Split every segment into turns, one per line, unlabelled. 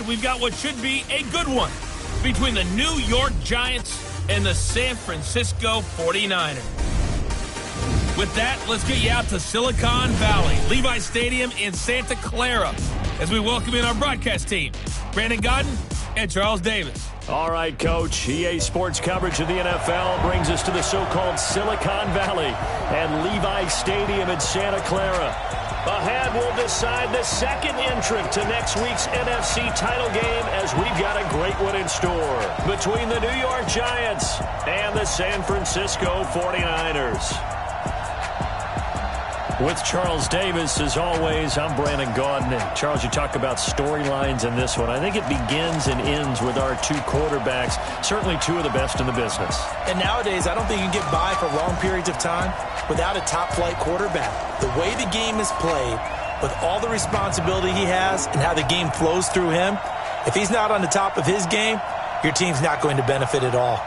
tonight we've got what should be a good one between the New York Giants and the San Francisco 49ers. With that, let's get you out to Silicon Valley, Levi Stadium in Santa Clara, as we welcome in our broadcast team, Brandon Godden and Charles Davis.
All right, Coach. EA Sports coverage of the NFL brings us to the so-called Silicon Valley and Levi Stadium in Santa Clara. Ahead, we'll decide the second entrant to next week's NFC title game as we've got a great one in store between the New York Giants and the San Francisco 49ers. With Charles Davis, as always, I'm Brandon Gaudin. And Charles, you talk about storylines in this one. I think it begins and ends with our two quarterbacks, certainly two of the best in the business.
And nowadays, I don't think you can get by for long periods of time without a top-flight quarterback. The way the game is played, with all the responsibility he has and how the game flows through him, if he's not on the top of his game, your team's not going to benefit at all.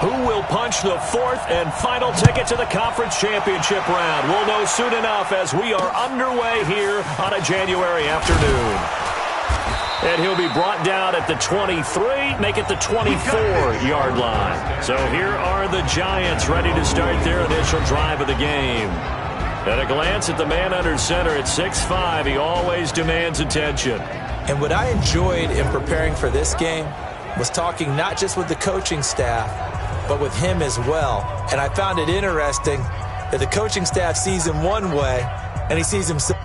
Who will punch the fourth and final ticket to the conference championship round? We'll know soon enough as we are underway here on a January afternoon. And he'll be brought down at the 23, make it the 24-yard line. So here are the Giants ready to start their initial drive of the game. At a glance at the man under center at 6'5", he always demands attention.
And what I enjoyed in preparing for this game was talking not just with the coaching staff, but with him as well. And I found it interesting that the coaching staff sees him one way, and he sees himself.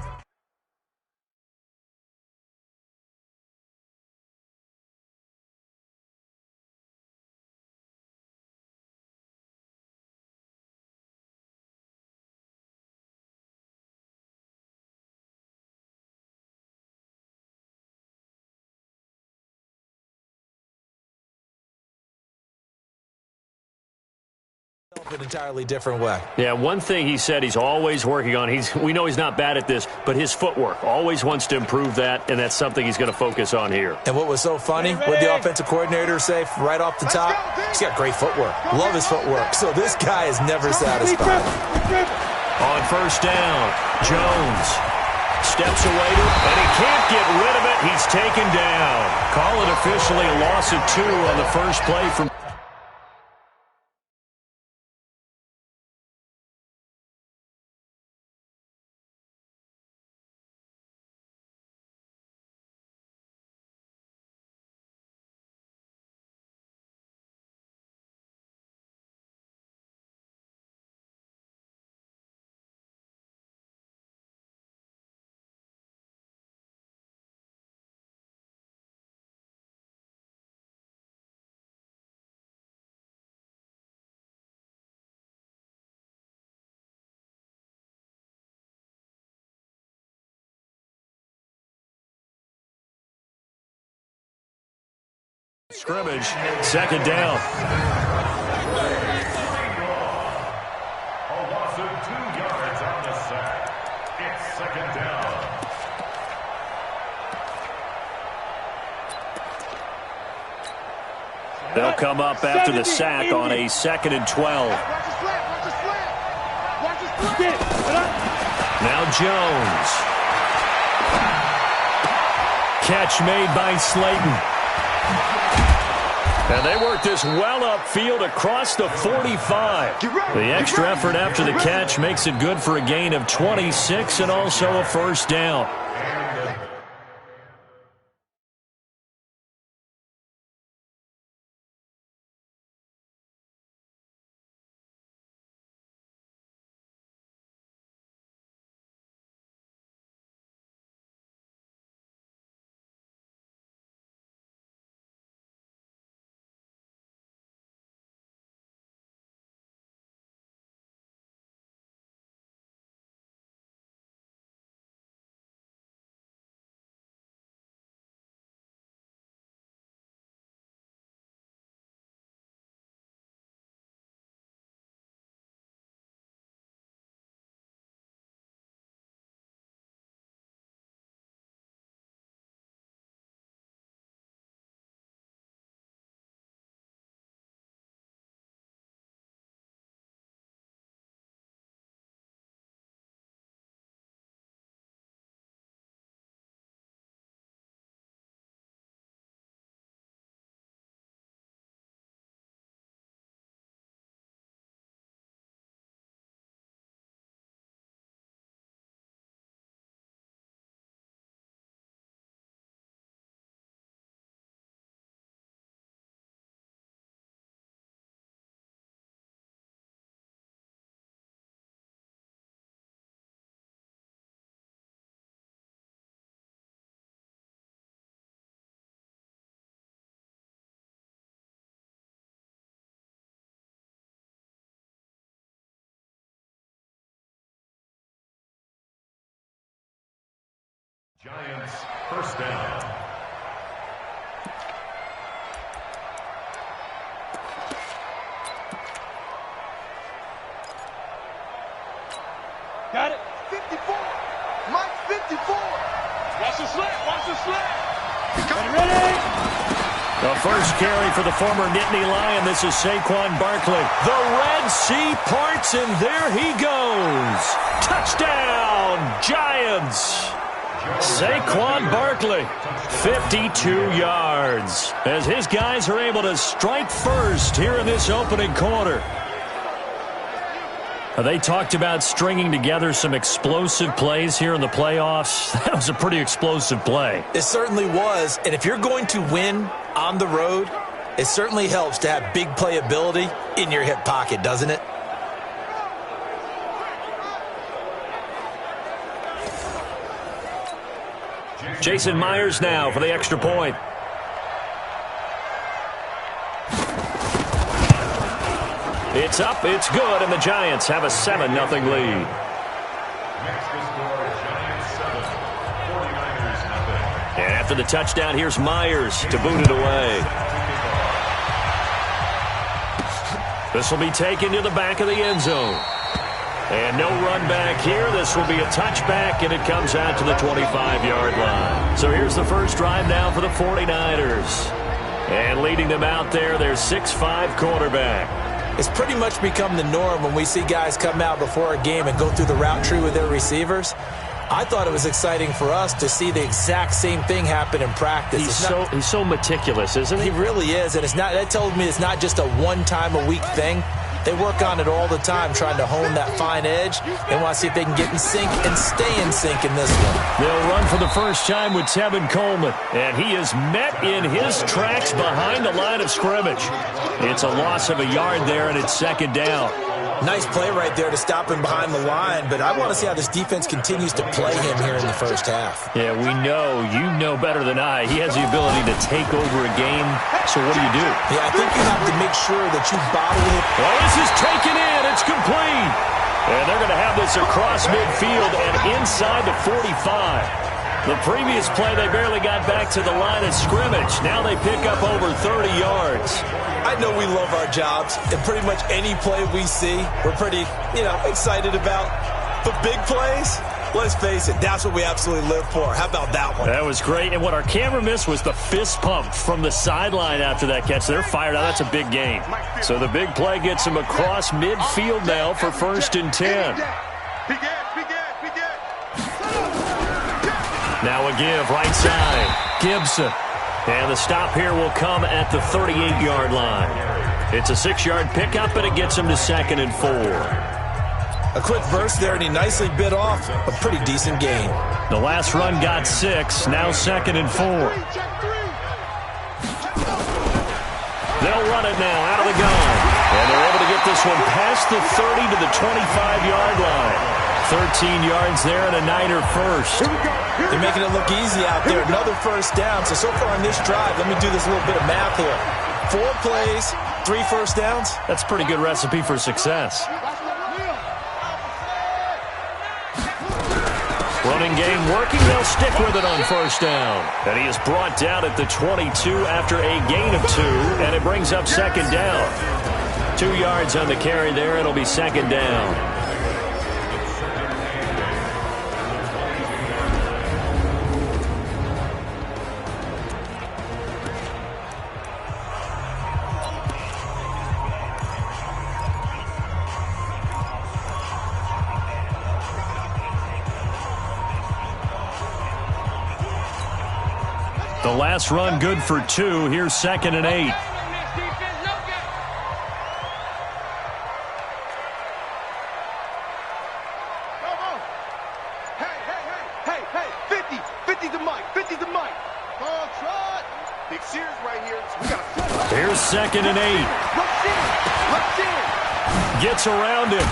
An entirely different way.
Yeah, one thing he said he's always working on, we know he's not bad at this, but his footwork, always wants to improve that, and that's something he's going to focus on here.
And what was so funny, what did the offensive coordinator say right off the top? He's got great footwork. Love his footwork. So this guy is never satisfied.
On first down, Jones steps away and he can't get rid of it. He's taken down. Call it officially a loss of 2 on the first play from scrimmage, second down.
A loss of 2 yards on the sack. It's second down.
They'll come up after the sack on a 2nd and 12. Now Jones. Catch made by Slayton. And they work this well upfield across the 45. The extra effort after the catch makes it good for a gain of 26 and also a first down.
Giants, first down.
Got it. 54. Mike 54. Watch the slant. Watch the slant. Ready?
The first carry for the former Nittany Lion. This is Saquon Barkley. The Red Sea parts, and there he goes. Touchdown, Giants. Saquon Barkley, 52 yards. As his guys are able to strike first here in this opening quarter. They talked about stringing together some explosive plays here in the playoffs. That was a pretty explosive play.
It certainly was. And if you're going to win on the road, it certainly helps to have big playability in your hip pocket, doesn't it?
Jason Myers now for the extra point. It's up, it's good, and the Giants have a 7-0 lead. And after the touchdown, here's Myers to boot it away. This will be taken to the back of the end zone. And no run back here. This will be a touchback, and it comes out to the 25-yard line. So here's the first drive now for the 49ers. And leading them out there, their 6'5" quarterback.
It's pretty much become the norm when we see guys come out before a game and go through the route tree with their receivers. I thought it was exciting for us to see the exact same thing happen in practice.
He's so meticulous, isn't he?
He really is, and that tells me it's not just a one-time-a-week thing. They work on it all the time, trying to hone that fine edge. They want to see if they can get in sync and stay in sync in this one.
They'll run for the first time with Tevin Coleman, and he is met in his tracks behind the line of scrimmage. It's a loss of a yard there, and it's second down.
Nice play right there to stop him behind the line, but I want to see how this defense continues to play him here in the first half.
Yeah, we know. You know better than I. He has the ability to take over a game, so what do you do?
Yeah, I think you have to make sure that you bottle it.
Well, this is taken in. It's complete. And they're going to have this across midfield and inside the 45. The previous play, they barely got back to the line of scrimmage. Now they pick up over 30 yards.
I know we love our jobs, and pretty much any play we see, we're pretty, excited about. But big plays, let's face it, that's what we absolutely live for. How about that one?
That was great, and what our camera missed was the fist pump from the sideline after that catch. They're fired out. That's a big gain. So the big play gets them across midfield now for 1st and 10. Now a give right side. Gibson. And the stop here will come at the 38-yard line. It's a 6-yard pickup, and it gets him to 2nd and 4.
A quick burst there, and he nicely bit off a pretty decent gain.
The last run got 6, now 2nd and 4. They'll run it now out of the gun. And they're able to get this one past the 30 to the 25-yard line. 13 yards there and a Niner first.
They're making it look easy out there. Another first down. So far on this drive, let me do this little bit of math here. 4 plays, 3 first downs.
That's a pretty good recipe for success. Running game working. They'll stick with it on first down. And he is brought down at the 22 after a gain of 2, and it brings up 2nd down. 2 yards on the carry there. It'll be 2nd down. The last run good for 2. Here's 2nd and 8.
Hey, 50 to Mike. Ball trot. Big Sears right here. We got
Here's 2nd and 8.
Rush in.
Gets around him.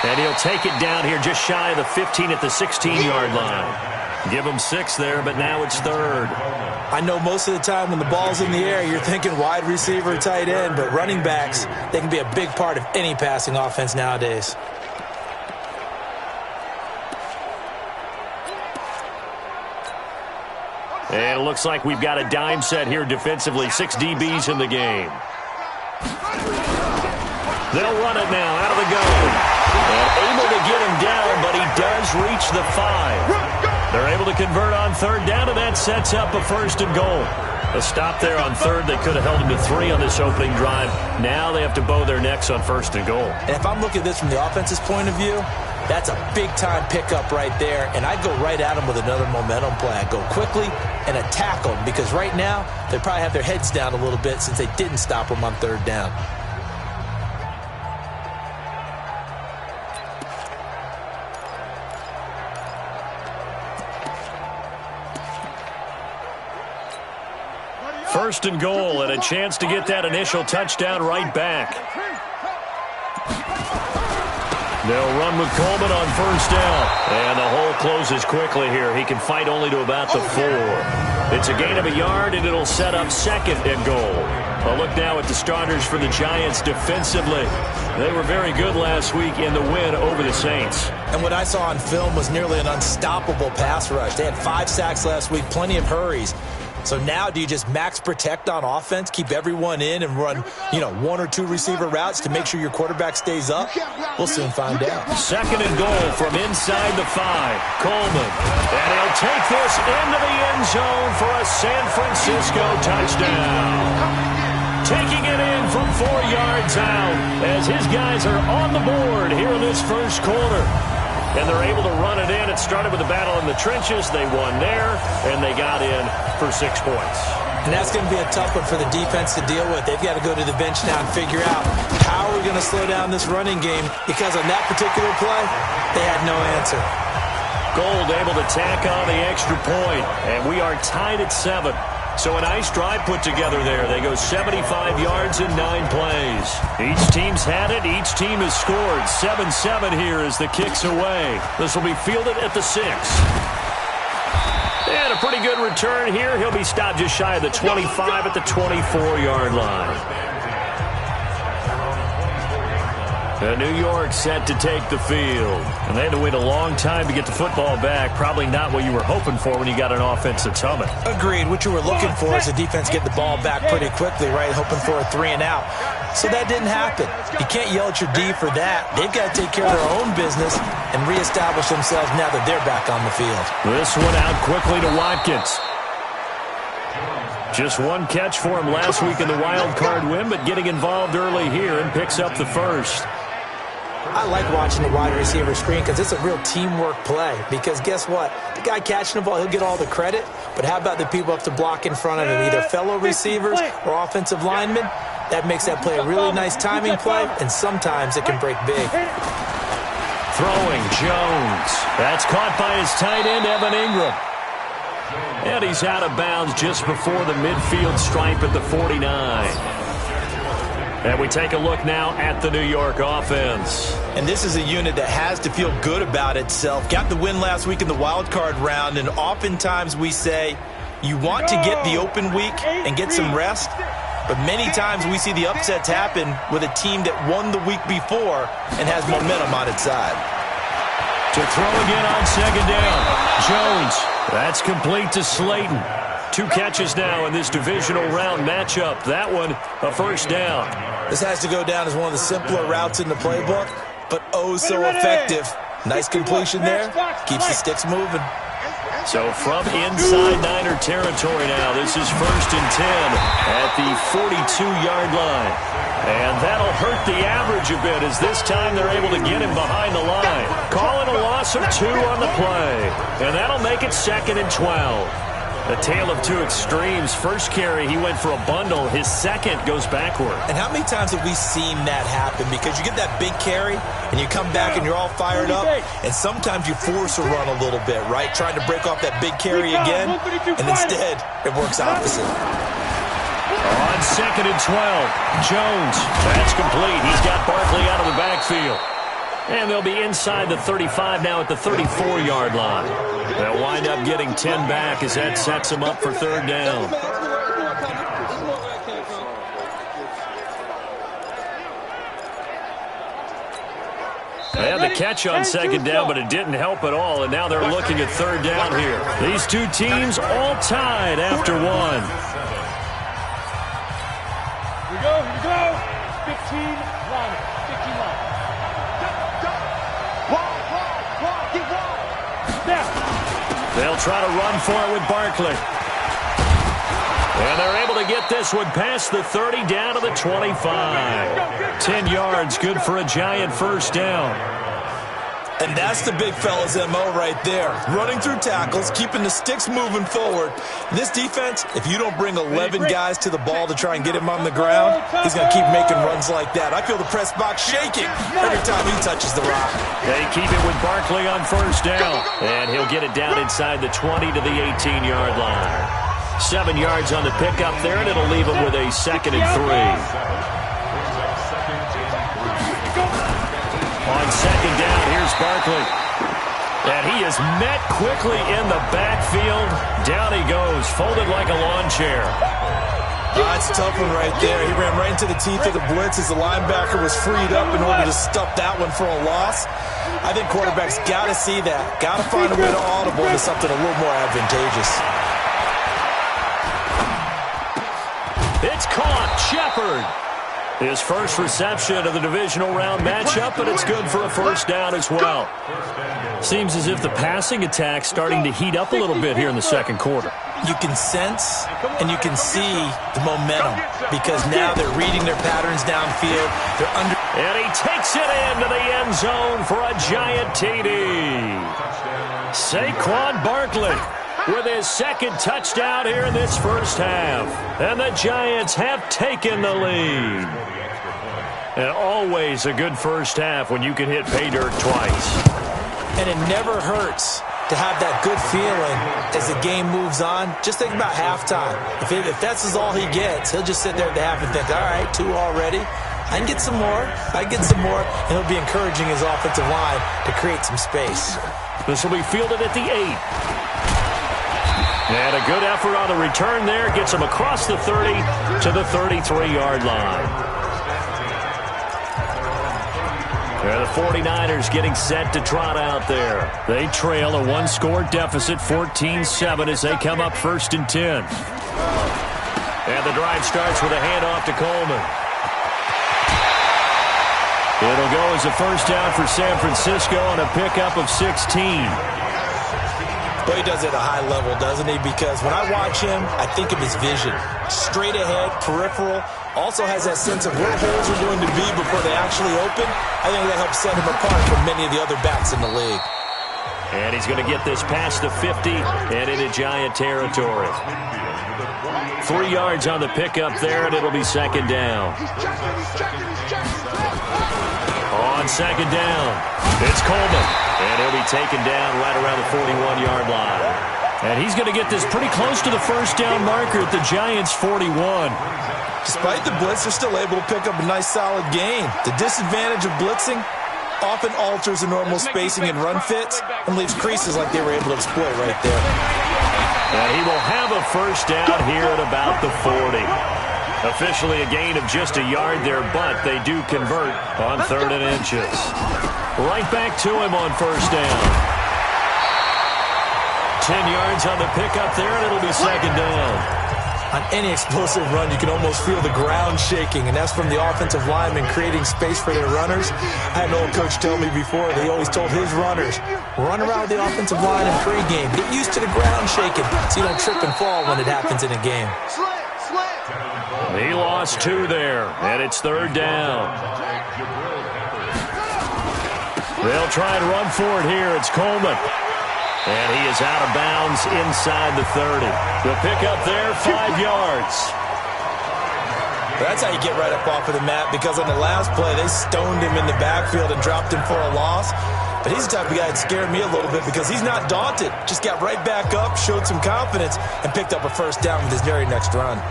And he'll take it down here just shy of the 15 at the 16-yard line. Give him 6 there, but now it's 3rd.
I know most of the time when the ball's in the air, you're thinking wide receiver, tight end, but running backs, they can be a big part of any passing offense nowadays.
And it looks like we've got a dime set here defensively. 6 DBs in the game. They'll run it now out of the gun. And able to get him down, but he does reach the 5. They're able to convert on third down, and that sets up a first and goal. A stop there on third. They could have held him to 3 on this opening drive. Now they have to bow their necks on first and goal.
And if I'm looking at this from the offense's point of view, that's a big-time pickup right there, and I'd go right at him with another momentum play. I'd go quickly and attack them, because right now they probably have their heads down a little bit since they didn't stop him on third down.
First and goal, and a chance to get that initial touchdown right back. They'll run with Coleman on first down. And the hole closes quickly here. He can fight only to about the 4. It's a gain of a yard, and it'll set up second and goal. A look now at the starters for the Giants defensively. They were very good last week in the win over the Saints.
And what I saw on film was nearly an unstoppable pass rush. They had 5 sacks last week, plenty of hurries. So now do you just max protect on offense, keep everyone in, and run, 1 or 2 receiver routes to make sure your quarterback stays up? We'll soon find out.
Second and goal from inside the 5. Coleman. And he'll take this into the end zone for a San Francisco touchdown. Taking it in from 4 yards out as his guys are on the board here in this first quarter. And they're able to run it in. It started with a battle in the trenches. They won there, and they got in for 6 points.
And that's going to be a tough one for the defense to deal with. They've got to go to the bench now and figure out how we're going to slow down this running game, because on that particular play, they had no answer.
Gold able to tack on the extra point, and we are tied at 7. So a nice drive put together there. They go 75 yards in 9 plays. Each team's had it. Each team has scored. 7-7 here as the kick's away. This will be fielded at the 6. And a pretty good return here. He'll be stopped just shy of the 25 at the 24-yard line. New York set to take the field. And they had to wait a long time to get the football back. Probably not what you were hoping for when you got an offense that's humming.
Agreed. What you were looking for is the defense get the ball back pretty quickly, right? Hoping for a 3 and out. So that didn't happen. You can't yell at your D for that. They've got to take care of their own business and reestablish themselves now that they're back on the field.
This one out quickly to Watkins. Just 1 catch for him last week in the wild card win, but getting involved early here and picks up the first.
I like watching the wide receiver screen because it's a real teamwork play. Because guess what? The guy catching the ball, he'll get all the credit. But how about the people up to block in front of him, either fellow receivers or offensive linemen? That makes that play a really nice timing play, and sometimes it can break big.
Throwing Jones. That's caught by his tight end, Evan Ingram. And he's out of bounds just before the midfield stripe at the 49. And we take a look now at the New York offense.
And this is a unit that has to feel good about itself. Got the win last week in the wild card round, and oftentimes we say you want to get the open week and get some rest, but many times we see the upsets happen with a team that won the week before and has momentum on its side.
To throw again on second down. Jones. That's complete to Slayton. 2 catches now in this divisional round matchup. That one, a first down.
This has to go down as one of the simpler routes in the playbook, but oh so effective. Nice completion there. Keeps the sticks moving.
So from inside Niner territory now, this is 1st and 10 at the 42-yard line. And that'll hurt the average a bit as this time they're able to get him behind the line. Calling a loss of 2 on the play. And that'll make it 2nd and 12. A tale of 2 extremes. First carry, he went for a bundle. His second goes backward.
And how many times have we seen that happen? Because you get that big carry, and you come back and you're all fired up, and sometimes you force a run a little bit, right? Trying to break off that big carry again, and instead it works opposite.
On 2nd and 12, Jones. That's complete. He's got Barkley out of the backfield. And they'll be inside the 35 now at the 34-yard line. They'll wind up getting 10 back as that sets them up for 3rd down. And the catch on second down, but it didn't help at all, and now they're looking at third down here. These two teams all tied after one.
Here we go. 15 line. 15 line. Wide. Get wide. Now.
They'll try to run for it with Barkley. And they're able to get this one past the 30 down to the 25. 10 yards, good for a Giant first down.
And that's the big fella's MO right there. Running through tackles, keeping the sticks moving forward. This defense, if you don't bring 11 guys to the ball to try and get him on the ground, he's going to keep making runs like that. I feel the press box shaking every time he touches the rock.
They keep it with Barkley on first down. And he'll get it down inside the 20 to the 18-yard line. 7 yards on the pickup there, and it'll leave him with a 2nd and 3. On second down, here's Barkley. And he is met quickly in the backfield. Down he goes, folded like a lawn chair.
That's a tough one right there. He ran right into the teeth of the blitz as the linebacker was freed up in order to stuff that one for a loss. I think quarterbacks got to see that. Got to find a way to audible into something a little more advantageous.
It's caught. Shepard. His first reception of the divisional round matchup, but it's good for a first down as well. Seems as if the passing attack's starting to heat up a little bit here in the second quarter.
You can sense and you can see the momentum because now they're reading their patterns downfield. They're under.
And he takes it into the end zone for a Giant TD. Saquon Barkley with his second touchdown here in this first half. And the Giants have taken the lead. And always a good first half when you can hit pay dirt twice.
And it never hurts to have that good feeling as the game moves on. Just think about halftime. If that's all he gets, he'll just sit there at the half and think, all right, 2 already. I can get some more. And he'll be encouraging his offensive line to create some space.
This will be fielded at the 8. And a good effort on the return there. Gets him across the 30 to the 33-yard line. The 49ers getting set to trot out there. They trail a 1-score deficit, 14-7, as they come up 1st and 10. And the drive starts with a handoff to Coleman. It'll go as a first down for San Francisco on a pickup of 16.
But he does it at a high level, doesn't he? Because when I watch him, I think of his vision. Straight ahead, peripheral. Also has that sense of where holes are going to be before they actually open. I think that helps set him apart from many of the other backs in the league.
And he's going to get this past the 50 and into Giant territory. 3 yards on the pickup there, and it'll be second down. On second down, it's Coleman. And he'll be taken down right around the 41-yard line. And he's going to get this pretty close to the first down marker at the Giants' 41.
Despite the blitz, they're still able to pick up a nice, solid gain. The disadvantage of blitzing often alters the normal spacing and run fits and leaves creases like they were able to exploit right there.
And he will have a first down here at about the 40. Officially a gain of just a yard there, but they do convert on 3rd and inches. Right back to him on first down. 10 yards on the pickup there, and it'll be second down.
On any explosive run, you can almost feel the ground shaking, and that's from the offensive linemen creating space for their runners. I had an old coach tell me before, they always told his runners, run around the offensive line in pregame. Get used to the ground shaking so you don't trip and fall when it happens in a game.
He lost 2 there, and it's 3rd down. They'll try and run for it here. It's Coleman. And he is out of bounds inside the 30. The pickup there, 5 yards.
That's how you get right up off of the mat, because on the last play, they stoned him in the backfield and dropped him for a loss. But he's the type of guy that scared me a little bit because he's not daunted. Just got right back up, showed some confidence, and picked up a first down with his very next run.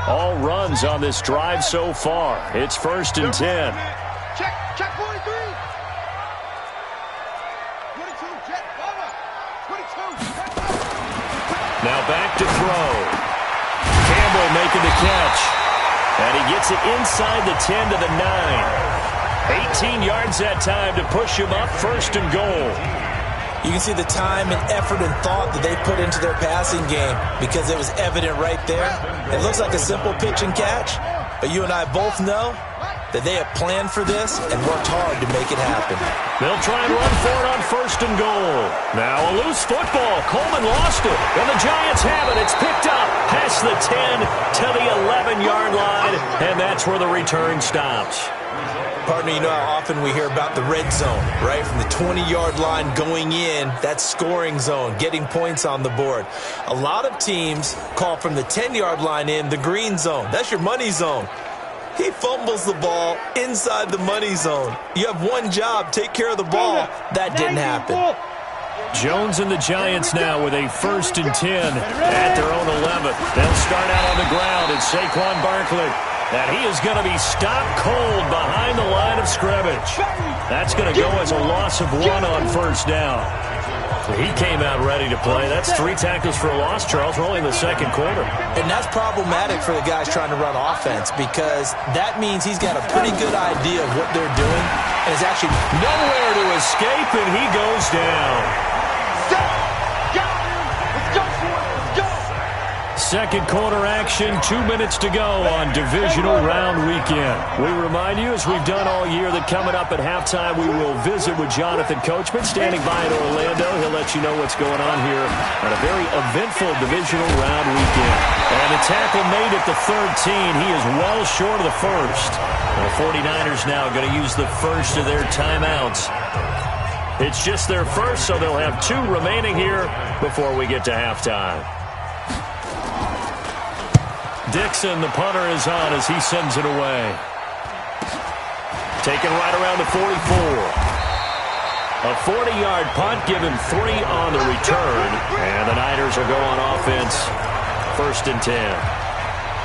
All runs on this drive so far. It's 1st and 10.
Check 43. 22, check, 22.
Now back to throw. Campbell making the catch. And he gets it inside the 10 to the 9. 18 yards that time to push him up, 1st and goal.
You can see the time and effort and thought that they put into their passing game because it was evident right there. It looks like a simple pitch and catch, but you and I both know that they have planned for this and worked hard to make it happen.
They'll try and run for it on 1st and goal. Now a loose football. Coleman lost it, and the Giants have it. It's picked up past the 10 to the 11-yard line, and that's where the return stops.
Partner, you know how often we hear about the red zone, right? From the 20-yard line going in, that's scoring zone, getting points on the board. A lot of teams call from the 10-yard line in the green zone. That's your money zone. He fumbles the ball inside the money zone. You have one job, take care of the ball. That didn't happen.
Jones and the Giants now with a 1st and 10 at their own 11. They'll start out on the ground. It's Saquon Barkley. And he is going to be stopped cold behind the line of scrimmage. That's going to go as a loss of 1 on 1st down. He came out ready to play. That's 3 tackles for a loss, Charles. We're only in the 2nd quarter.
And that's problematic for the guys trying to run offense because that means he's got a pretty good idea of what they're doing and is actually
nowhere to escape, and he goes down. Second quarter action, 2 minutes to go on divisional round weekend. We remind you, as we've done all year, that coming up at halftime, we will visit with Jonathan Coachman standing by in Orlando. He'll let you know what's going on here on a very eventful divisional round weekend. And the tackle made at the 13. He is well short of the 1st. The 49ers now going to use the 1st of their timeouts. It's just their 1st, so they'll have 2 remaining here before we get to halftime. Dixon, the punter, is on as he sends it away. Taken right around the 44. A 40-yard punt, given 3 on the return. And the Niners will go on offense, 1st and 10.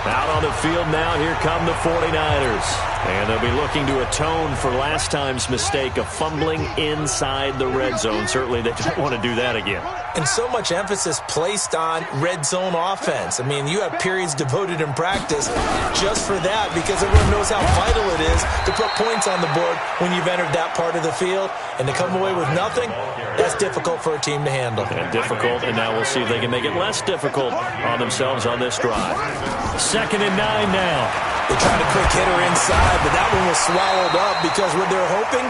Out on the field now, here come the 49ers. And they'll be looking to atone for last time's mistake of fumbling inside the red zone. Certainly they don't want to do that again.
And so much emphasis placed on red zone offense. I mean, you have periods devoted in practice just for that because everyone knows how vital it is to put points on the board when you've entered that part of the field. And to come away with nothing, that's difficult for a team to handle.
And difficult, and now we'll see if they can make it less difficult on themselves on this drive. 2nd and 9 now.
They tried a quick hitter inside, but that one was swallowed up because what they're hoping,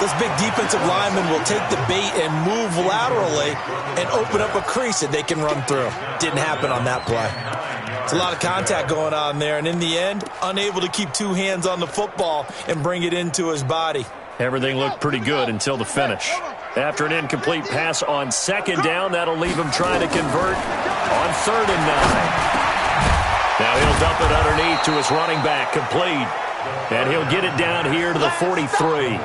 those big defensive linemen will take the bait and move laterally and open up a crease that they can run through. Didn't happen on that play. It's a lot of contact going on there, and in the end, unable to keep 2 hands on the football and bring it into his body.
Everything looked pretty good until the finish. After an incomplete pass on 2nd down, that'll leave him trying to convert on 3rd and 9. Now he'll dump it underneath to his running back, complete. And he'll get it down here to the 43.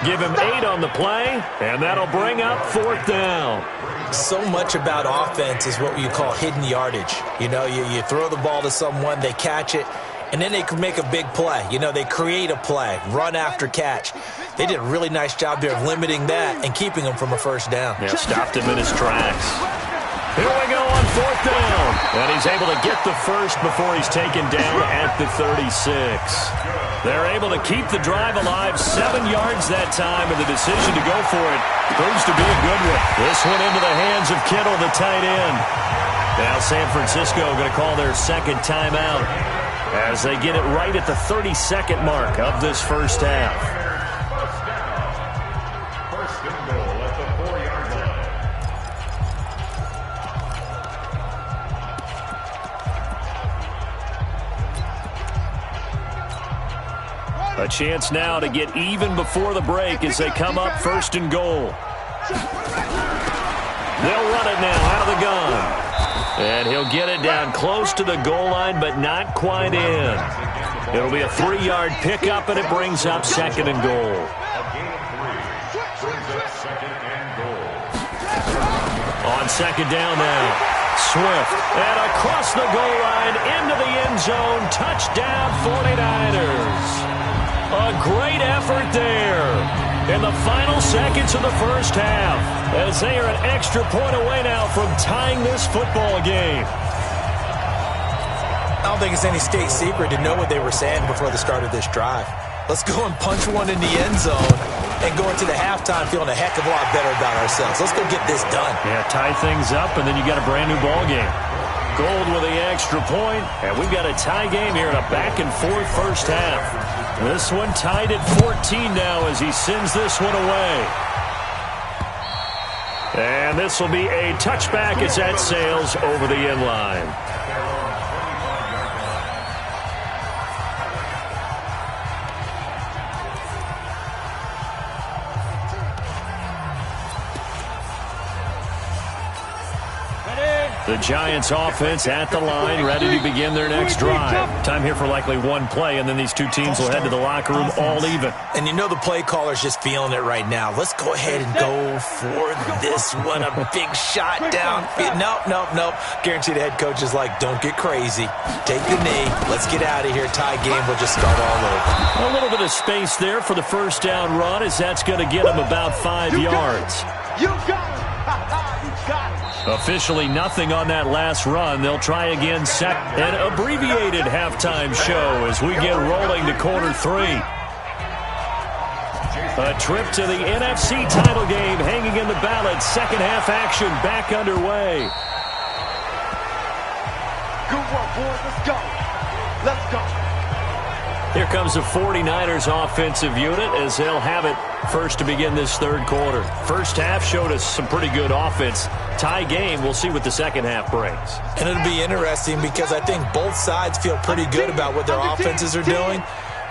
Give him 8 on the play, and that'll bring up 4th down.
So much about offense is what you call hidden yardage. You know, you throw the ball to someone, they catch it, and then they can make a big play. You know, they create a play, run after catch. They did a really nice job there of limiting that and keeping him from a 1st down.
Yeah, stopped him in his tracks. Here we go on 4th down. And he's able to get the 1st before he's taken down at the 36. They're able to keep the drive alive, 7 yards that time, and the decision to go for it proves to be a good one. This one into the hands of Kittle, the tight end. Now San Francisco going to call their 2nd timeout as they get it right at the 32nd mark of this 1st half. A chance now to get even before the break as they come up 1st and goal. They'll run it now out of the gun. And he'll get it down close to the goal line, but not quite in. It'll be a 3-yard pickup, and it brings up 2nd and goal. On 2nd down now. Swift. And across the goal line into the end zone. Touchdown 49ers. A great effort there in the final seconds of the 1st half as they are an extra point away now from tying this football game.
I don't think it's any state secret to know what they were saying before the start of this drive. Let's go and punch one in the end zone and go into the halftime feeling a heck of a lot better about ourselves. Let's go get this done.
Yeah, tie things up, and then you got a brand new ball game. Gold with the extra point, and we've got a tie game here in a back-and-forth first half. This one tied at 14 now as he sends this one away. And this will be a touchback as that sails over the end line. The Giants offense at the line, ready to begin their next drive. Time here for likely one play, and then these two teams will head to the locker room all even.
And you know the play caller's just feeling it right now. Let's go ahead and go for this one. A big shot down. Nope. Guaranteed the head coach is like, don't get crazy. Take the knee. Let's get out of here. Tie game. We'll just start all over.
A little bit of space there for the first down run, as that's going to get him about 5 yards.
You got it. You got it.
Officially nothing on that last run. They'll try again an abbreviated halftime show as we get rolling to quarter 3. A trip to the NFC title game hanging in the balance. Second half action back underway.
Good work, boys. Let's go. Let's go.
Here comes the 49ers offensive unit as they'll have it first to begin this third quarter. First half showed us some pretty good offense. Tie game, we'll see what the second half brings.
And it'll be interesting because I think both sides feel pretty good about what their offenses are doing.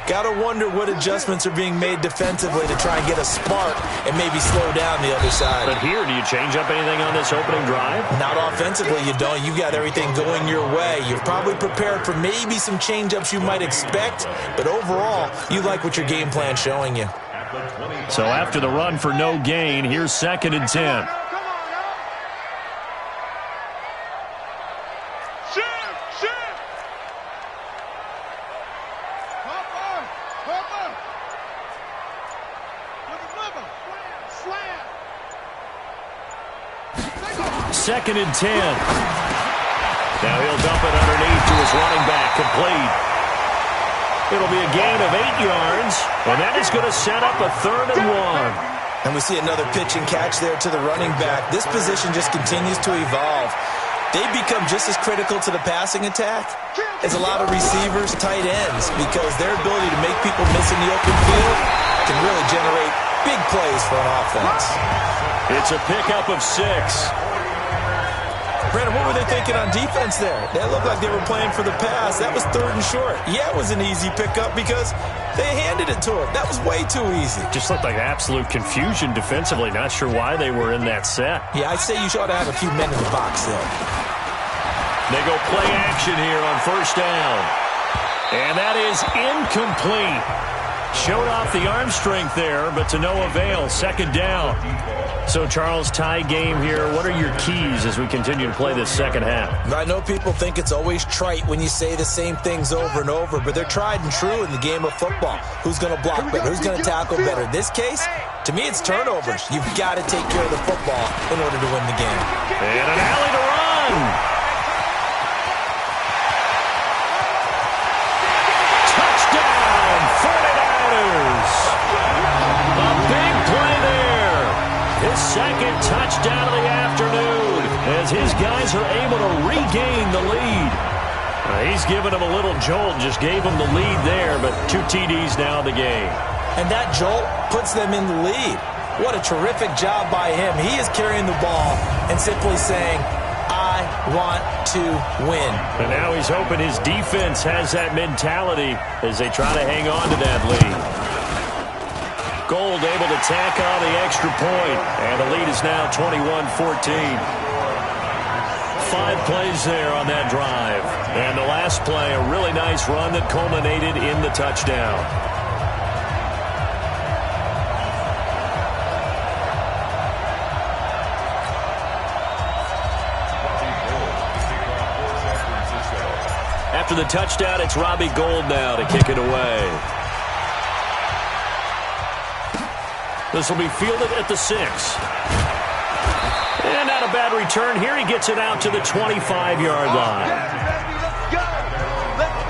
Got to wonder what adjustments are being made defensively to try and get a spark and maybe slow down the other side.
But here, do you change up anything on this opening drive?
Not offensively, you don't. You got everything going your way. You're probably prepared for maybe some change-ups you might expect, but overall, you like what your game plan's showing you.
So after the run for no gain, here's 2nd and 10. Second and 10. Now he'll dump it underneath to his running back, complete. It'll be a gain of 8 yards, and that is going to set up a 3rd and 1.
And we see another pitch and catch there to the running back. This position just continues to evolve. They become just as critical to the passing attack as a lot of receivers, tight ends, because their ability to make people miss in the open field can really generate big plays for an offense.
It's a pickup of 6.
Brandon, what were they thinking on defense there? They looked like they were playing for the pass. That was 3rd and short. Yeah, it was an easy pickup because they handed it to him. That was way too easy.
Just looked like absolute confusion defensively. Not sure why they were in that set.
Yeah, I'd say you should have a few men in the box there.
They go play action here on first down. And that is incomplete. Showed off the arm strength there, but to no avail. 2nd down. So, Charles, tie game here. What are your keys as we continue to play this second half?
I know people think it's always trite when you say the same things over and over, but they're tried and true in the game of football. Who's going to block better? Who's going to tackle better? In this case, to me, it's turnovers. You've got to take care of the football in order to win the game.
And an alley to run. Touchdown, 49ers. A big play there. His 2nd touchdown of the afternoon as his guys are able to regain the lead. He's given him a little jolt, just gave him the lead there, but 2 TDs now in the game.
And that jolt puts them in the lead. What a terrific job by him. He is carrying the ball and simply saying, I want to win.
And now he's hoping his defense has that mentality as they try to hang on to that lead. Gold able to tack on the extra point, and the lead is now 21-14. 5 plays there on that drive. And the last play, a really nice run that culminated in the touchdown. After the touchdown, it's Robbie Gould now to kick it away. This will be fielded at the 6. And not a bad return here. He gets it out to the 25-yard line.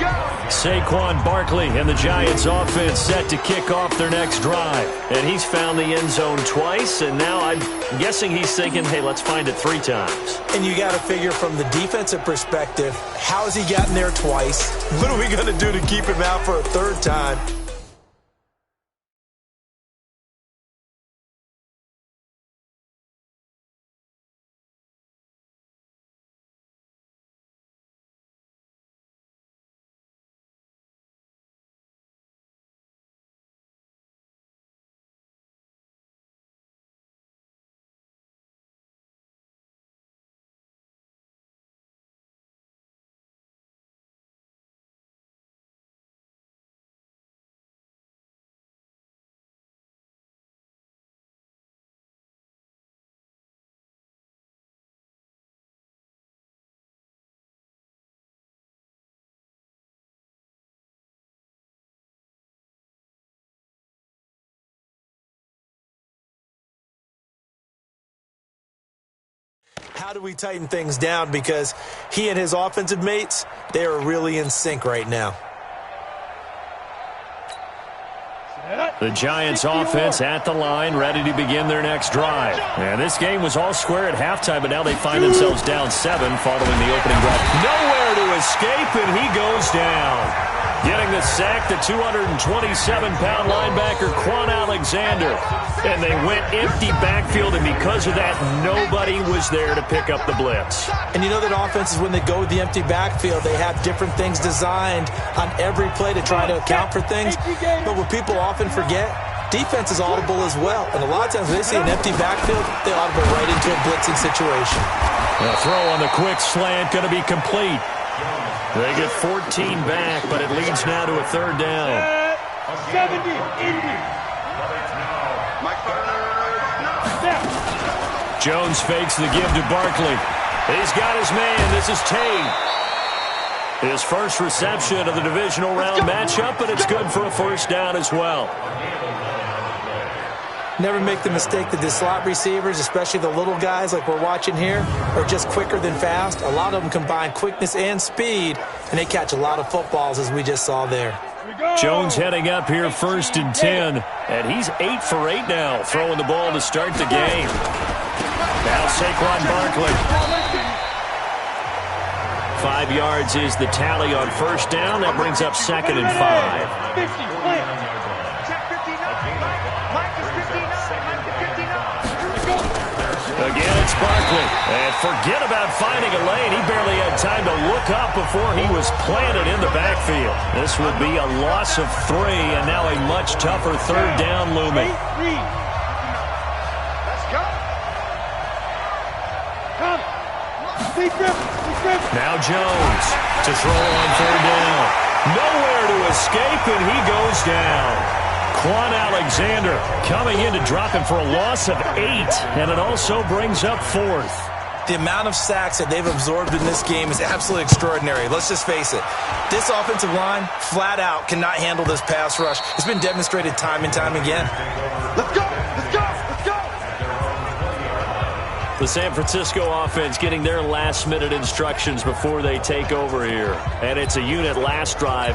Saquon Barkley and the Giants offense set to kick off their next drive. And he's found the end zone twice, and now I'm guessing he's thinking, hey, let's find it 3 times.
And you got to figure from the defensive perspective, how has he gotten there twice? What are we going to do to keep him out for a 3rd time? How do we tighten things down? Because he and his offensive mates, they are really in sync right now.
The Giants offense at the line, ready to begin their next drive. And this game was all square at halftime, but now they find themselves down 7 following the opening drive. Nowhere to escape, and he goes down. Getting the sack, the 227-pound linebacker, Quan Alexander. And they went empty backfield, and because of that, nobody was there to pick up the blitz.
And you know that offenses, when they go with the empty backfield, they have different things designed on every play to try to account for things. But what people often forget, defense is audible as well. And a lot of times when they see an empty backfield, they audible right into a blitzing situation.
The throw on the quick slant going to be complete. They get 14 back, but it leads now to a 3rd down.
70, 80.
Jones fakes the give to Barkley. He's got his man. This is Tate. His first reception of the divisional round matchup, but it's good for a 1st down as well.
Never make the mistake that the slot receivers, especially the little guys like we're watching here, are just quicker than fast. A lot of them combine quickness and speed, and they catch a lot of footballs, as we just saw there.
Jones heading up here 1st and 10, and he's 8 for 8 now, throwing the ball to start the game. Now Saquon Barkley. 5 yards is the tally on 1st down. That brings up 2nd and 5. Again, it's Barkley. And forget about finding a lane. He barely had time to look up before he was planted in the backfield. This would be a loss of 3, and now a much tougher 3rd down looming.
Let's go.
Now Jones to throw on 3rd down. Nowhere to escape, and he goes down. Quan Alexander coming in to drop him for a loss of 8, and it also brings up 4th.
The amount of sacks that they've absorbed in this game is absolutely extraordinary. Let's just face it. This offensive line, flat out, cannot handle this pass rush. It's been demonstrated time and time again.
Let's go. Let's go. Let's go.
The San Francisco offense getting their last-minute instructions before they take over here. And it's a unit last drive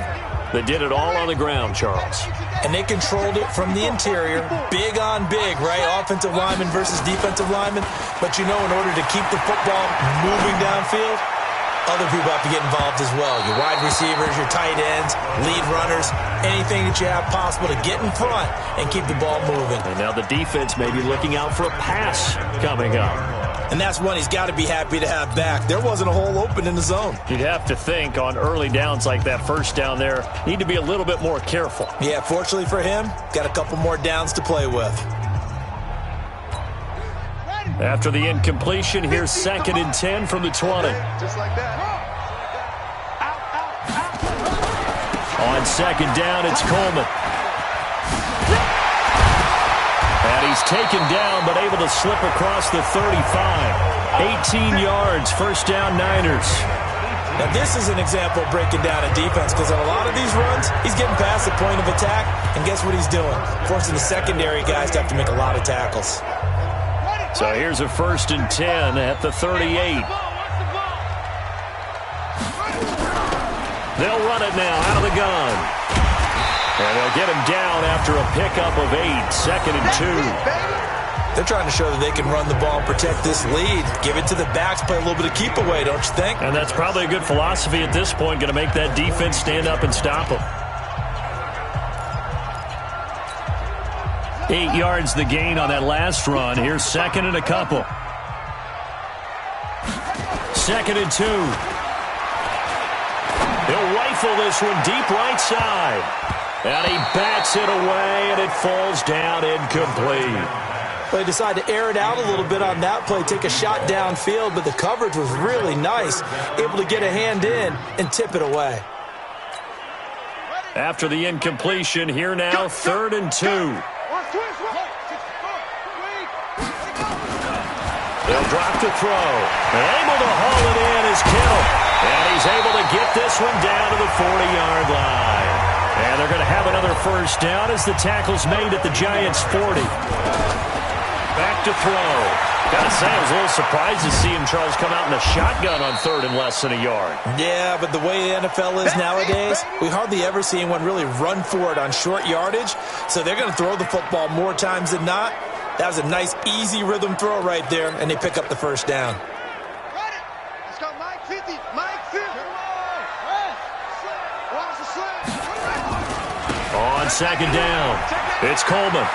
that did it all on the ground, Charles.
And they controlled it from the interior, big on big, right? Offensive lineman versus defensive lineman. But you know, in order to keep the football moving downfield, other people have to get involved as well. Your wide receivers, your tight ends, lead runners, anything that you have possible to get in front and keep the ball moving.
And now the defense may be looking out for a pass coming up.
And that's one he's got to be happy to have back. There wasn't a hole open in the zone.
You'd have to think on early downs like that 1st down there, need to be a little bit more careful.
Yeah, fortunately for him, got a couple more downs to play with.
After the incompletion, here's 2nd and 10 from the 20.
Just like that.
On 2nd down, it's Coleman. And he's taken down, but able to slip across the 35. 18 yards, 1st down, Niners.
Now, this is an example of breaking down a defense, because on a lot of these runs, he's getting past the point of attack, and guess what he's doing? Forcing the secondary guys to have to make a lot of tackles.
So here's a 1st and 10 at the 38. They'll run it now out of the gun. And they'll get him down after a pickup of 8, 2nd and 2.
They're trying to show that they can run the ball and protect this lead. Give it to the backs, play a little bit of keep away, don't you think?
And that's probably a good philosophy at this point, going to make that defense stand up and stop them. 8 yards the gain on that last run. Here's 2nd and a couple. 2nd and 2. He'll rifle this one deep right side. And he bats it away, and it falls down incomplete.
They decided to air it out a little bit on that play, take a shot downfield, but the coverage was really nice, able to get a hand in and tip it away.
After the incompletion, here now, 3rd and 2. They'll drop to throw. Able to haul it in is Kittle. And he's able to get this one down to the 40-yard line. And they're going to have another first down as the tackle's made at the Giants' 40. Back to throw. Gotta say, I was a little surprised to see him, Charles, come out in a shotgun on 3rd and less than a yard. Yeah, but the way the NFL is nowadays, we hardly ever see anyone really run for it on short yardage. So they're going to throw the football more times than not. That was a nice, easy rhythm throw right there, and they pick up the first down.
Let's go, Mike 50. Mike 50.
On 2nd down, it's Coleman.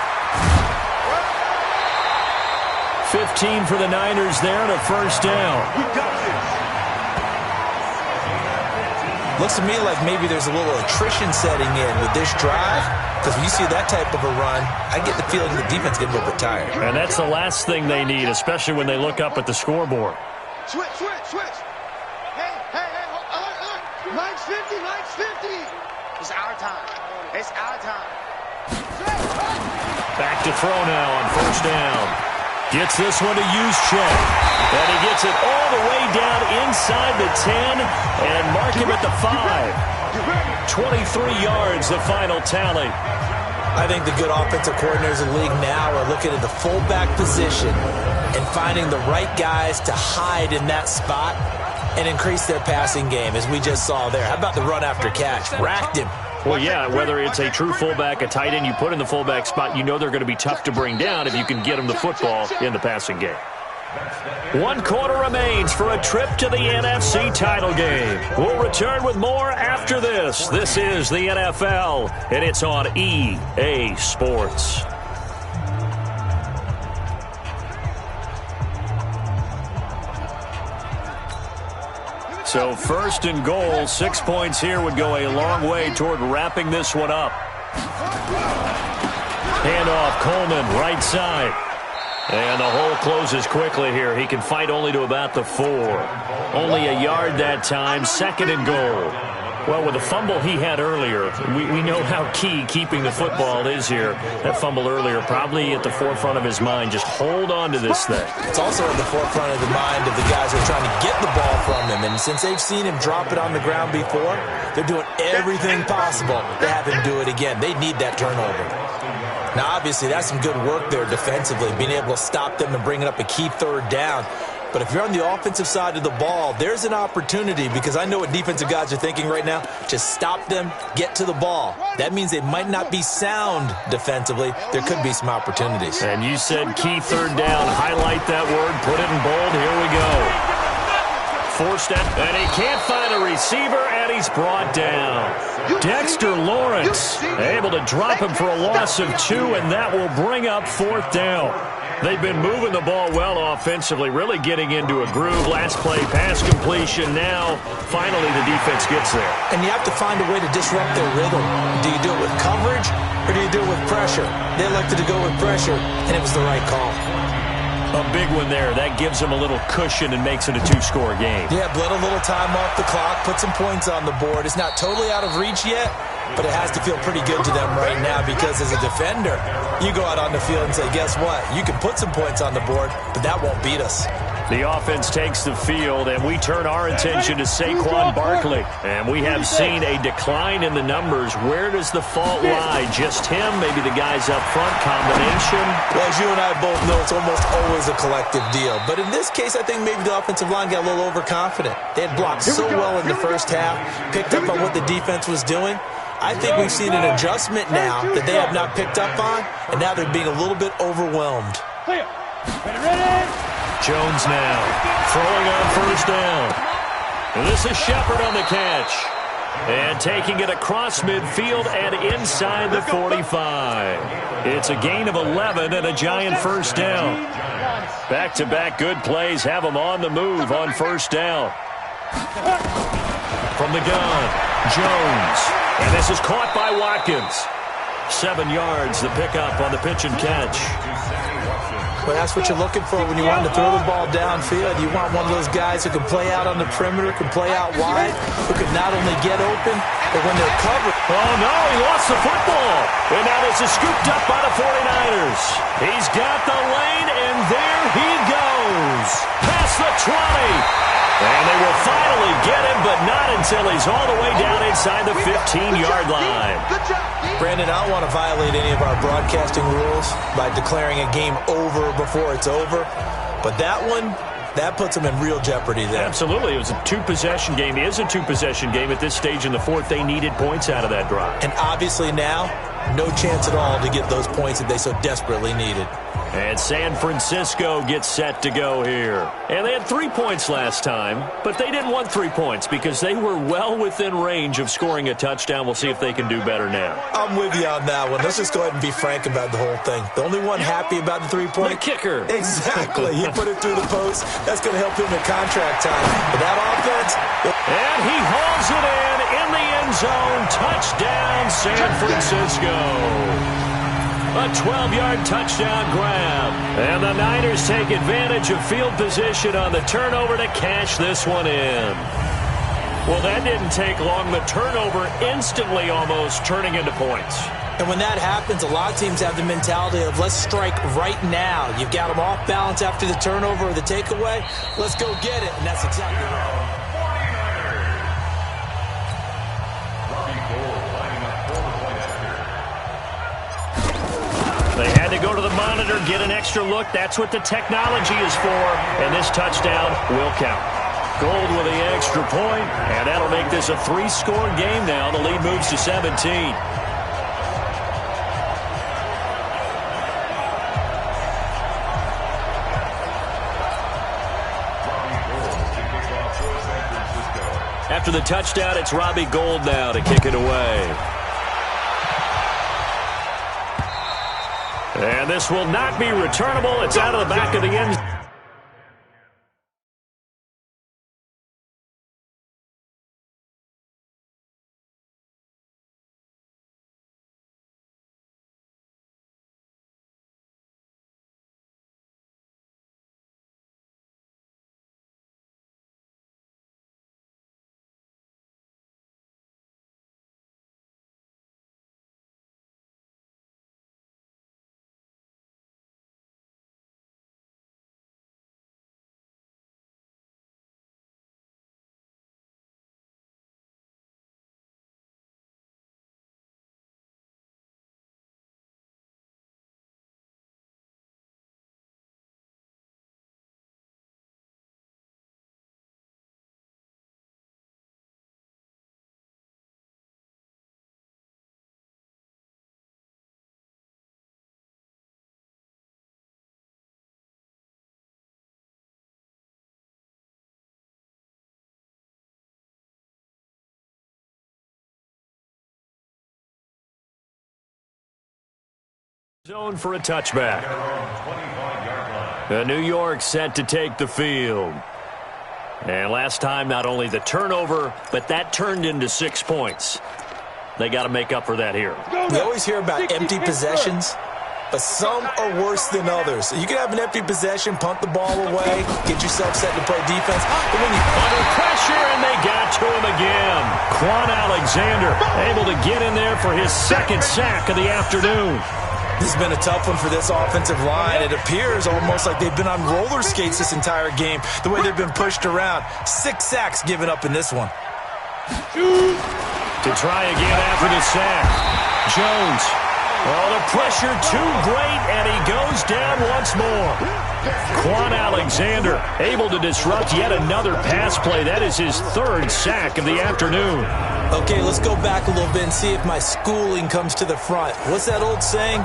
15 for the Niners there and a first down.
Looks to me like maybe there's a little attrition setting in with this drive, because when you see that type of a run, I get the feeling the defense gets a little bit tired.
And that's the last thing they need, especially when they look up at the scoreboard.
Switch. Hey, Mike's 50, Mike's 50. It's our time. It's our time.
Back to throw now on first down. Gets this one to Juszczyk. And he gets it all the way down inside the 10 and mark him at the 5. 23 yards, the final tally.
I think the good offensive coordinators in the league now are looking at the fullback position and finding the right guys to hide in that spot and increase their passing game, as we just saw there. How about the run after catch? Racked him.
Well, yeah, whether it's a true fullback, a tight end you put in the fullback spot, you know they're going to be tough to bring down if you can get them the football in the passing game. 1 quarter remains for a trip to the NFC title game. We'll return with more after this. This is the NFL, and it's on EA Sports. So 1st and goal, 6 points here would go a long way toward wrapping this one up. Handoff, Coleman, right side. And the hole closes quickly here. He can fight only to about the 4. Only a yard that time, 2nd and goal. Well, with the fumble he had earlier, we know how key keeping the football is here. That fumble earlier probably at the forefront of his mind. Just hold on to this thing.
It's also at the forefront of the mind of the guys who are trying to get the ball from him. And since they've seen him drop it on the ground before, they're doing everything possible to have him do it again. They need that turnover. Now, obviously, that's some good work there defensively, being able to stop them and bringing up a key 3rd down. But if you're on the offensive side of the ball, there's an opportunity, because I know what defensive guys are thinking right now. Just stop them, get to the ball. That means they might not be sound defensively. There could be some opportunities.
And you said key 3rd down. Highlight that word. Put it in bold. Here we go. Forced out, and he can't find a receiver, and he's brought down. Dexter Lawrence able to drop him for a loss of 2, and that will bring up 4th down. They've been moving the ball well offensively, really getting into a groove. Last play, pass completion. Now, finally, the defense gets there.
And you have to find a way to disrupt their rhythm. Do you do it with coverage, or do you do it with pressure? They elected to go with pressure, and it was the right call.
A big one there. That gives them a little cushion and makes it a 2-score game.
Yeah, bled a little time off the clock, put some points on the board. It's not totally out of reach yet, but it has to feel pretty good to them right now, because as a defender, you go out on the field and say, guess what? You can put some points on the board, but that won't beat us.
The offense takes the field, and we turn our attention to Saquon Barkley. And we have seen a decline in the numbers. Where does the fault lie? Just him? Maybe the guys up front? Combination?
Well, as you and I both know, it's almost always a collective deal. But in this case, I think maybe the offensive line got a little overconfident. They had blocked so well in the first half, picked up on what the defense was doing. I think we've seen an adjustment now that they have not picked up on, and now they're being a little bit overwhelmed.
Jones now throwing on first down. And this is Shepard on the catch. And taking it across midfield and inside the 45. It's a gain of 11 and a giant first down. Back-to-back good plays have them on the move on first down. From the gun, Jones. And this is caught by Watkins. 7 yards, the pickup on the pitch and catch.
Well, that's what you're looking for when you want to throw the ball downfield. You want one of those guys who can play out on the perimeter, can play out wide, who can not only get open, but when they're covered.
Oh, no, he lost the football. And now this is scooped up by the 49ers. He's got the lane, and there he goes. Past the 20. And they will finally get him, but not until he's all the way down inside the 15-yard line.
Brandon, I don't want to violate any of our broadcasting rules by declaring a game over before it's over. But that one, that puts them in real jeopardy there.
Absolutely. It was a two-possession game. It is a two-possession game at this stage in the fourth. They needed points out of that drive.
And obviously now, no chance at all to get those points that they so desperately needed.
And San Francisco gets set to go here. And they had 3 points last time, but they didn't want 3 points because they were well within range of scoring a touchdown. We'll see if they can do better now.
I'm with you on that one. Let's just go ahead and be frank about the whole thing. The only one happy about the 3-point.
The kicker.
Exactly. He put it through the post. That's going to help him in contract time. But that offense.
And he hauls it in the end zone. Touchdown, San Francisco. A 12-yard touchdown grab. And the Niners take advantage of field position on the turnover to cash this one in. Well, that didn't take long. The turnover instantly almost turning into points.
And when that happens, a lot of teams have the mentality of let's strike right now. You've got them off balance after the turnover or the takeaway. Let's go get it. And that's exactly right.
They had to go to the monitor, get an extra look. That's what the technology is for. And this touchdown will count. Gold with the extra point, and that'll make this a 3-score game now. The lead moves to 17. After the touchdown, it's Robbie Gould now to kick it away. And this will not be returnable. It's out of the back of the end. Zone for a touchback. New York set to take the field. And last time, not only the turnover, but that turned into 6 points. They got to make up for that here.
We always hear about empty possessions, but some are worse than others. You can have an empty possession, punt the ball away, get yourself set to play defense. But when you
under pressure, and they got to him again. Quan Alexander able to get in there for his second sack of the afternoon.
This has been a tough one for this offensive line. It appears almost like they've been on roller skates this entire game, the way they've been pushed around. 6 sacks given up in this one.
To try again after the sack. Jones. Oh, the pressure too great, and he goes down once more. Quan Alexander able to disrupt yet another pass play. That is his 3rd sack of the afternoon.
Okay, let's go back a little bit and see if my schooling comes to the front. What's that old saying?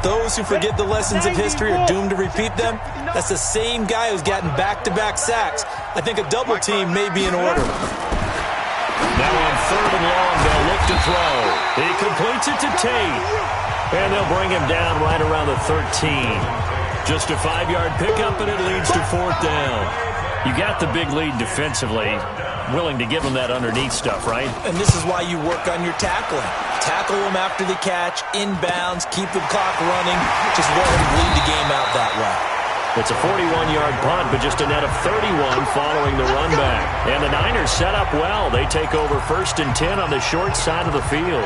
Those who forget the lessons of history are doomed to repeat them. That's the same guy who's gotten back-to-back sacks. I think a double team may be in order.
Now on 3rd and long, they'll look to throw. He completes it to Tate. And they'll bring him down right around the 13. Just a 5-yard pickup, and it leads to 4th down. You got the big lead defensively. Willing to give them that underneath stuff, right?
And this is why you work on your tackling. Tackle them after the catch, inbounds, keep the clock running. Just let them bleed the game out that way.
It's a 41-yard punt, but just a net of 31 following the run back. And the Niners set up well. They take over 1st and 10 on the short side of the field.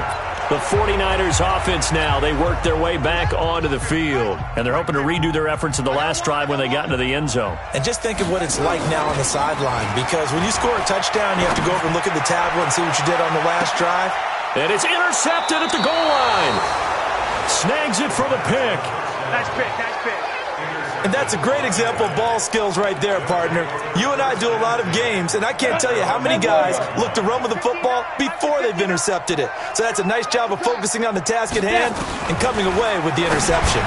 The 49ers offense now, they work their way back onto the field. And they're hoping to redo their efforts in the last drive when they got into the end zone.
And just think of what it's like now on the sideline. Because when you score a touchdown, you have to go over and look at the tablet and see what you did on the last drive.
And it's intercepted at the goal line. Snags it for the pick.
Nice pick, nice pick.
And that's a great example of ball skills right there, partner. You and I do a lot of games, and I can't tell you how many guys look to run with the football before they've intercepted it. So that's a nice job of focusing on the task at hand and coming away with the interception.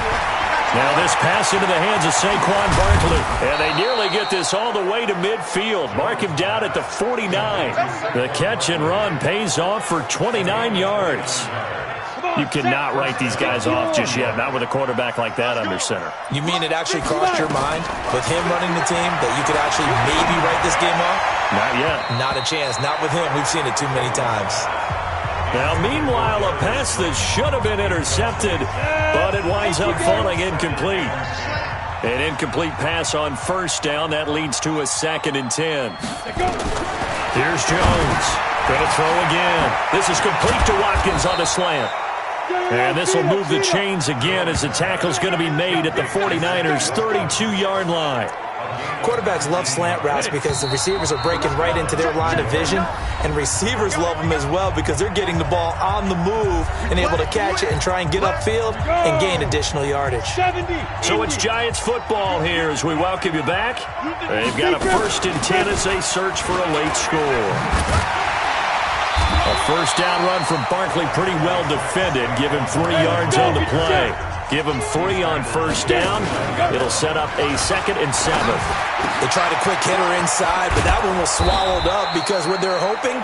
Now this pass into the hands of Saquon Barkley. And they nearly get this all the way to midfield. Mark him down at the 49. The catch and run pays off for 29 yards. You cannot write these guys off just yet, not with a quarterback like that under center.
You mean it actually crossed your mind with him running the team that you could actually maybe write this game off?
Not yet.
Not a chance. Not with him. We've seen it too many times.
Now, meanwhile, a pass that should have been intercepted, but it winds up falling incomplete. An incomplete pass on 1st down. That leads to a 2nd and 10. Here's Jones. Going to throw again. This is complete to Watkins on the slant. And this will move the chains again as the tackle's going to be made at the 49ers' 32-yard line.
Quarterbacks love slant routes because the receivers are breaking right into their line of vision, and receivers love them as well because they're getting the ball on the move and able to catch it and try and get upfield and gain additional yardage.
So it's Giants football here as we welcome you back. They've got a 1st and 10 as they search for a late score. A 1st down run from Barkley, pretty well defended. Give him 3 yards on the play. Give him 3 on 1st down. It'll set up a 2nd and 7.
They tried a quick hitter inside, but that one was swallowed up because what they're hoping,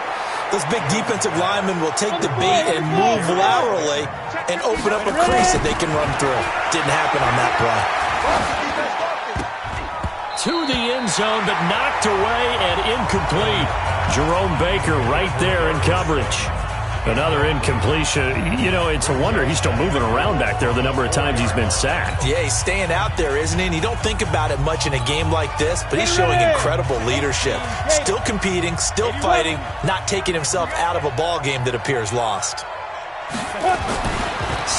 those big defensive linemen will take the bait and move laterally and open up a crease that they can run through. Didn't happen on that play.
To the end zone, but knocked away and incomplete. Jerome Baker right there in coverage. Another incompletion. You know, it's a wonder he's still moving around back there the number of times he's been sacked.
Yeah, he's staying out there, isn't he? And you don't think about it much in a game like this, but he's showing incredible leadership. Still competing, still fighting, not taking himself out of a ball game that appears lost.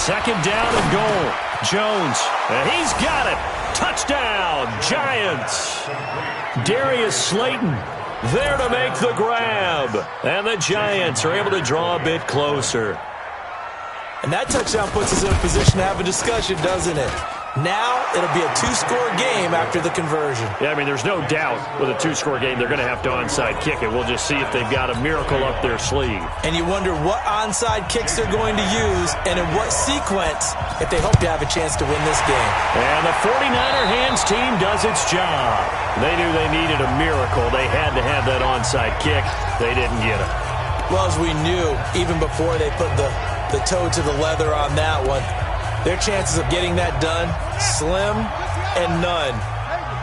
2nd down and goal. Jones, and he's got it. Touchdown, Giants. Darius Slayton there to make the grab. And the Giants are able to draw a bit closer.
And that touchdown puts us in a position to have a discussion, doesn't it? Now it'll be a 2-score game after the conversion.
Yeah, I mean, there's no doubt with a 2-score game they're going to have to onside kick it. We'll just see if they've got a miracle up their sleeve.
And you wonder what onside kicks they're going to use and in what sequence if they hope to have a chance to win this game.
And the 49er hands team does its job. They knew they needed a miracle. They had to have that onside kick. They didn't get it.
Well, as we knew, even before they put the toe to the leather on that one, their chances of getting that done, slim and none.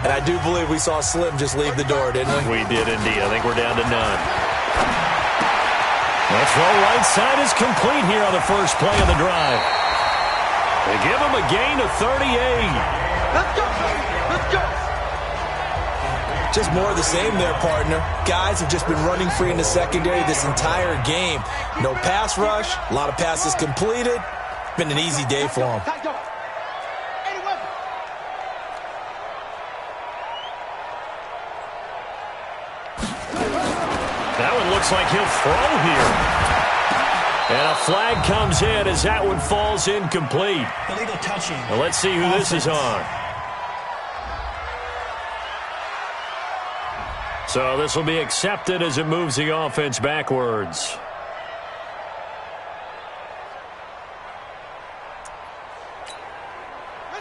And I do believe we saw Slim just leave the door, didn't we?
We did indeed. I think we're down to none. The throw right side is complete here on the first play of the drive. They give him a gain of 38.
Let's go, let's go.
Just more of the same there, partner. Guys have just been running free in the secondary this entire game. No pass rush, a lot of passes completed. Been an easy day for them.
That one looks like he'll throw here. And a flag comes in as that one falls incomplete.
Illegal touching.
Well, let's see who this is on. So this will be accepted as it moves the offense backwards.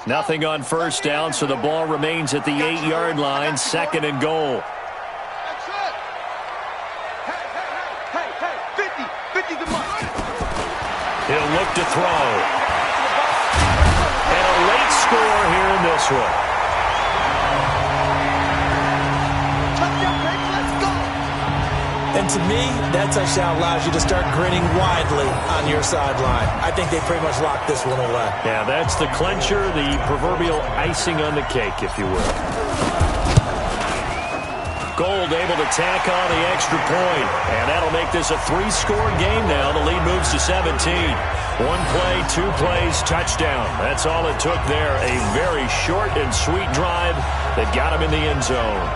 Nothing on first down, so the ball remains at the 8-yard line, 2nd and goal. He'll look to throw. And a late score here in this one.
And to me, that touchdown allows you to start grinning widely on your sideline. I think they pretty much locked this one away.
Yeah, that's the clincher, the proverbial icing on the cake, if you will. Gold able to tack on the extra point, and that'll make this a 3-score game now. The lead moves to 17. 1 play, 2 plays, touchdown. That's all it took there. A very short and sweet drive that got him in the end zone.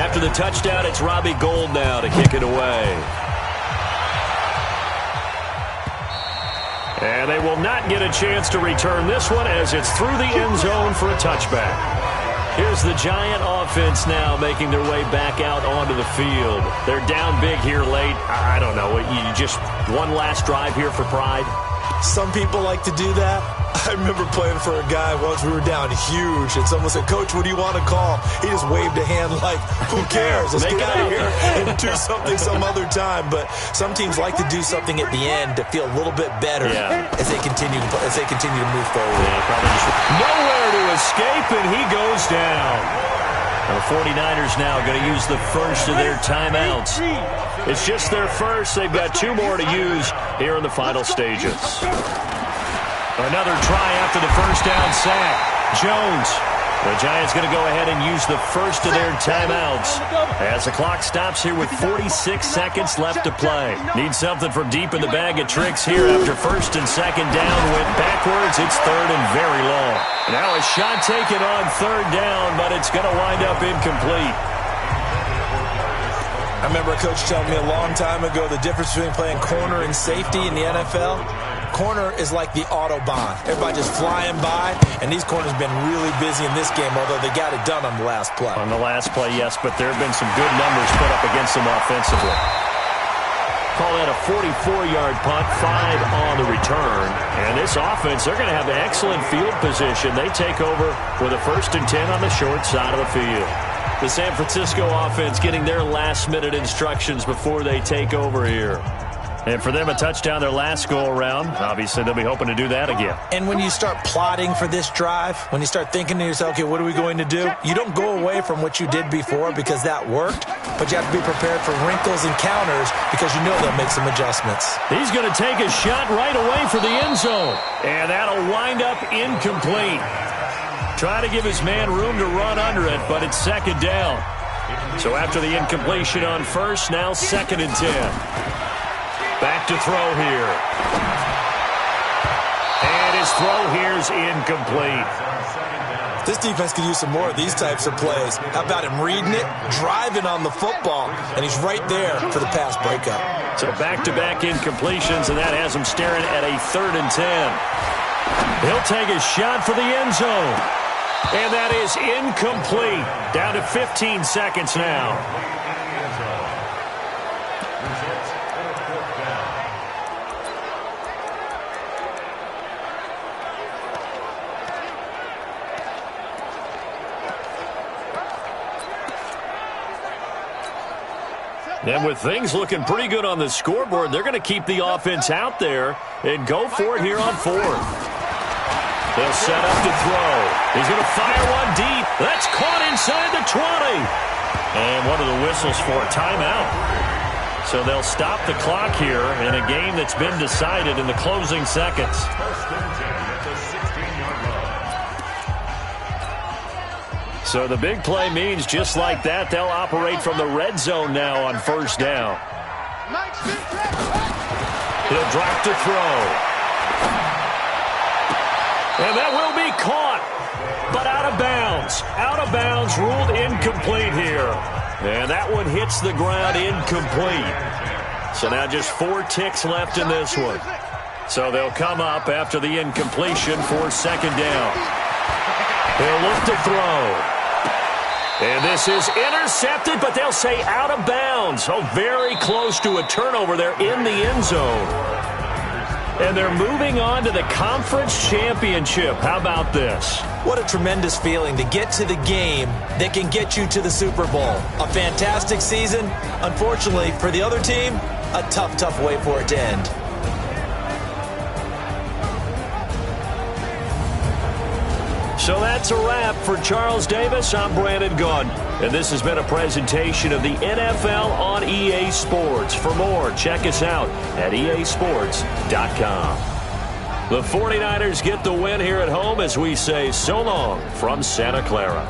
After the touchdown, it's Robbie Gould now to kick it away. And they will not get a chance to return this one as it's through the end zone for a touchback. Here's the Giant offense now making their way back out onto the field. They're down big here late. I don't know. You just one last drive here for pride?
Some people like to do that. I remember playing for a guy once. We were down huge, and someone said, "Coach, what do you want to call?" He just waved a hand like, "Who cares? Let's get out of here and do something some other time." But some teams like to do something at the end to feel a little bit better as they continue to move forward.
Yeah, probably just nowhere to escape, and he goes down. And the 49ers now going to use the first of their timeouts. It's just their first. They've got 2 more to use here in the final stages. Another try after the first down sack. Jones. The Giants going to go ahead and use the first of their timeouts as the clock stops here with 46 seconds left to play. Need something from deep in the bag of tricks here after first and second down went backwards. It's 3rd and very long. Now a shot taken on 3rd down, but it's going to wind up incomplete.
I remember a coach telling me a long time ago the difference between playing corner and safety in the NFL. Corner is like the Autobahn. Everybody just flying by, and these corners have been really busy in this game, although they got it done on the last play.
On the last play, yes, but there have been some good numbers put up against them offensively. Call that a 44-yard punt, 5 on the return. And this offense, they're going to have excellent field position. They take over with a 1st and 10 on the short side of the field. The San Francisco offense getting their last-minute instructions before they take over here. And for them, a touchdown their last go-around. Obviously, they'll be hoping to do that again.
And when you start plotting for this drive, when you start thinking to yourself, okay, what are we going to do? You don't go away from what you did before because that worked, but you have to be prepared for wrinkles and counters because you know they'll make some adjustments.
He's going to take a shot right away for the end zone. And that'll wind up incomplete. Trying to give his man room to run under it, but it's 2nd down. So after the incompletion on first, now 2nd and 10. Back to throw here. And his throw here's incomplete.
This defense could use some more of these types of plays. How about him reading it, driving on the football, and he's right there for the pass breakup.
So back-to-back incompletions, and that has him staring at a 3rd and 10. He'll take a shot for the end zone. And that is incomplete. Down to 15 seconds now. And with things looking pretty good on the scoreboard, they're going to keep the offense out there and go for it here on 4th. They'll set up to throw. He's going to fire one deep. That's caught inside the 20. And one of the whistles for a timeout. So they'll stop the clock here in a game that's been decided in the closing seconds.
First and 10 at the 16-yard line.
So the big play means just like that, they'll operate from the red zone now on first down. He'll drop to throw. And that will be caught, but out of bounds. Out of bounds, ruled incomplete here. And that one hits the ground incomplete. So now just 4 ticks left in this one. So they'll come up after the incompletion for second down. He'll look to throw. And this is intercepted, but they'll say out of bounds. Oh, very close to a turnover there in the end zone. And they're moving on to the conference championship. How about this?
What a tremendous feeling to get to the game that can get you to the Super Bowl. A fantastic season. Unfortunately, for the other team, a tough, tough way for it to end.
So that's a wrap for Charles Davis. I'm Brandon Gaudin. And this has been a presentation of the NFL on EA Sports. For more, check us out at easports.com. The 49ers get the win here at home as we say so long from Santa Clara.